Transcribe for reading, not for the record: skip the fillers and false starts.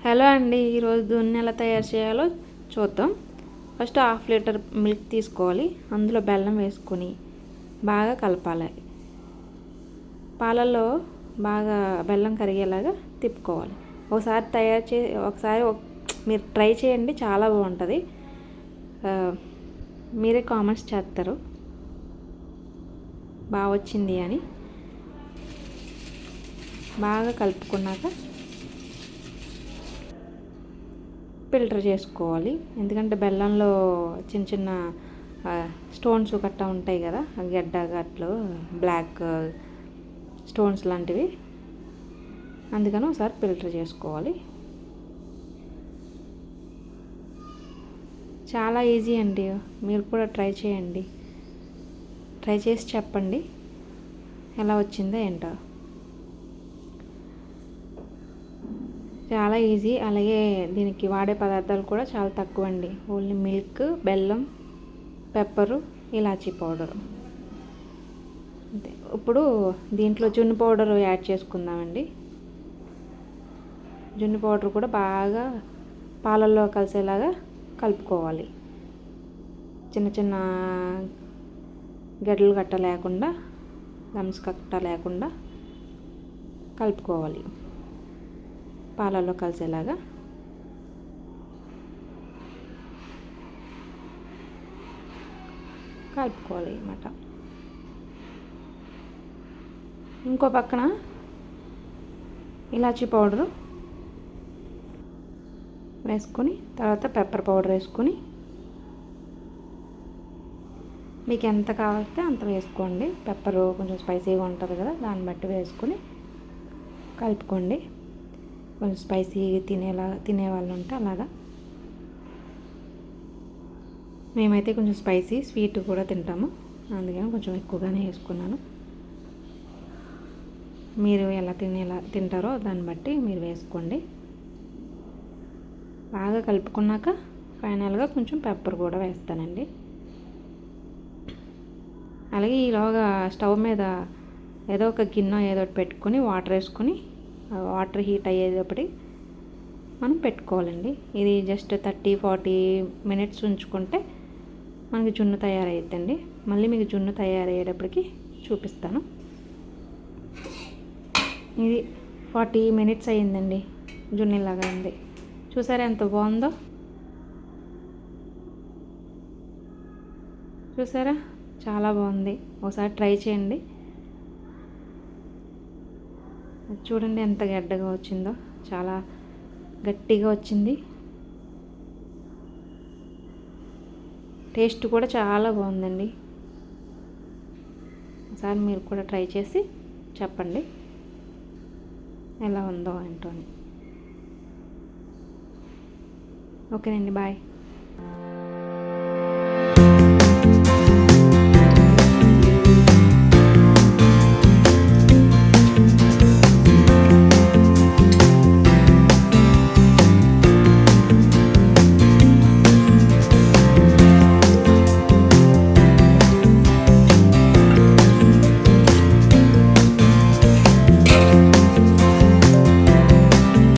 Hello అండి, ఈరోజు దూన్ని ఎలా తయారు చేయాలో చూద్దాం. ఫస్ట్ 1/2 లీటర్ మిల్క్ తీసుకోవాలి. అందులో బెల్లం వేసుకొని బాగా కలపాలి. పాలల్లో బాగా బెల్లం కరిగేలాగా తిప్పుకోవాలి. ఒకసారి మీరు ట్రై చేయండి, చాలా బాగుంటుంది. మీరే కామెంట్స్ చేస్తారు బాగా వచ్చింది అని. బాగా కలుపుకున్నాక ఫిల్టర్ చేసుకోవాలి. ఎందుకంటే బెల్లంలో చిన్న చిన్న స్టోన్స్ గట్టా ఉంటాయి కదా, గడ్డ గట్లు బ్లాక్ స్టోన్స్ లాంటివి, అందుకని ఒకసారి ఫిల్టర్ చేసుకోవాలి. చాలా ఈజీ అండి, మీరు కూడా ట్రై చేయండి. ట్రై చేసి చెప్పండి ఎలా వచ్చిందో ఏంటో. చాలా ఈజీ. అలాగే దీనికి వాడే పదార్థాలు కూడా చాలా తక్కువ అండి. ఓన్లీ మిల్క్, బెల్లం, పెప్పరు, ఇలాచీ పౌడరు అంతే. ఇప్పుడు దీంట్లో జున్ను పౌడర్ యాడ్ చేసుకుందామండి. జున్ను పౌడర్ కూడా బాగా పాలల్లో కలిసేలాగా కలుపుకోవాలి. చిన్న చిన్న గడ్డలు గట్ట లేకుండా, లమ్స్ కట్ట లేకుండా కలుపుకోవాలి. పాలల్లో కలిసేలాగా కలుపుకోవాలి అన్నమాట. ఇంకో పక్కన ఇలాచీ పౌడరు వేసుకొని, తర్వాత పెప్పర్ పౌడర్ వేసుకొని, మీకు ఎంత కావాలితే అంత వేసుకోండి. పెప్పరు కొంచెం స్పైసీగా ఉంటుంది కదా, దాన్ని బట్టి వేసుకొని కలుపుకోండి. కొంచెం స్పైసీ తినేవాళ్ళు ఉంటే అలాగా. మేమైతే కొంచెం స్పైసీ స్వీట్ కూడా తింటాము, అందుకని కొంచెం ఎక్కువగానే వేసుకున్నాను. మీరు ఎలా తింటారో దాన్ని బట్టి మీరు వేసుకోండి. బాగా కలుపుకున్నాక ఫైనల్గా కొంచెం పెప్పర్ కూడా వేస్తానండి. అలాగే ఈలోగా స్టవ్ మీద ఏదో ఒక గిన్నె ఏదో ఒకటి పెట్టుకొని వాటర్ వేసుకొని, వాటర్ హీట్ అయ్యేటప్పటి మనం పెట్టుకోవాలండి. ఇది జస్ట్ 30-40 మినిట్స్ ఉంచుకుంటే మనకి జున్ను తయారవుతుందండి. మళ్ళీ మీకు జున్ను తయారయ్యేటప్పటికి చూపిస్తాను. ఇది 40 మినిట్స్ అయ్యిందండి, జున్నులాగా ఉంది. చూసారా ఎంత బాగుందో? చూసారా, చాలా బాగుంది. ఒకసారి ట్రై చేయండి. చూడండి ఎంత గడ్డగా వచ్చిందో, చాలా గట్టిగా వచ్చింది. టేస్ట్ కూడా చాలా బాగుందండి. ఒకసారి మీరు కూడా ట్రై చేసి చెప్పండి ఎలా ఉందో ఏంటో అని. ఓకేనండి, బాయ్.